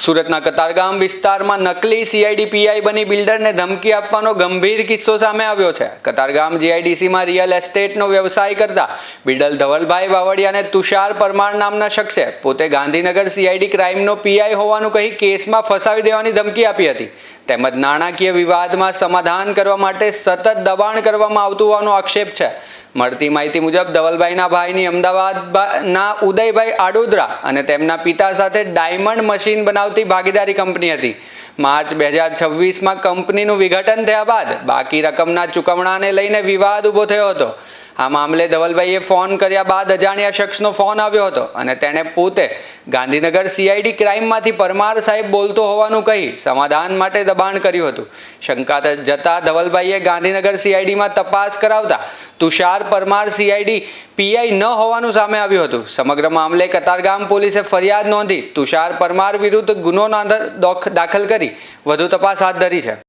સુરતના કતારગામ વિસ્તારમાં નકલી સીઆઈડી પીઆઈ બની બિલ્ડરને ધમકી આપવાનો ગંભીર કિસ્સો સામે આવ્યો છે। કતારગામ જીઆઈડીસીમાં રિયલ એસ્ટેટનો વ્યવસાય કરતા બિલ્ડર ધવલભાઈ વાવડિયાને તુષાર પરમાર નામના શખ્સે પોતે ગાંધીનગર સીઆઈડી ક્રાઇમનો પીઆઈ હોવાનું કહી કેસમાં ફસાવી દેવાની ધમકી આપી હતી। તેમજ નાણાકીય વિવાદમાં સમાધાન કરવા માટે સતત દબાણ કરવામાં આવતું હોવાનો આક્ષેપ છે। મળતી માહિતી મુજબ ધવલભાઈના ભાઈની અમદાવાદના ઉદયભાઈ આડોદરા અને તેમના પિતા સાથે ડાયમંડ મશીન બનાવતી ભાગીદારી કંપની હતી। માર્ચ 2026માં કંપનીનું વિઘટન થયા બાદ બાકી રકમના ચૂકવણાને લઈને વિવાદ ઊભો થયો હતો। આ મામલે ધવલભાઈએ ફોન કર્યા બાદ અજાણ્યા શખ્સનો ફોન આવ્યો હતો અને તેણે પોતે ગાંધીનગર સીઆઈડી ક્રાઇમમાંથી પરમાર સાહેબ બોલતો હોવાનું કહી સમાધાન માટે દબાણ કર્યું હતું। શંકા જતા ધવલભાઈએ ગાંધીનગર સીઆઈડીમાં તપાસ કરાવતા તુષાર પરમાર સીઆઈડી પીઆઈ ન હોવાનું સામે આવ્યું હતું। સમગ્ર મામલે કતારગામ પોલીસે ફરિયાદ નોંધી તુષાર પરમાર વિરુદ્ધ ગુનો દાખલ કરી વધુ તપાસ હાથ ધરી છે।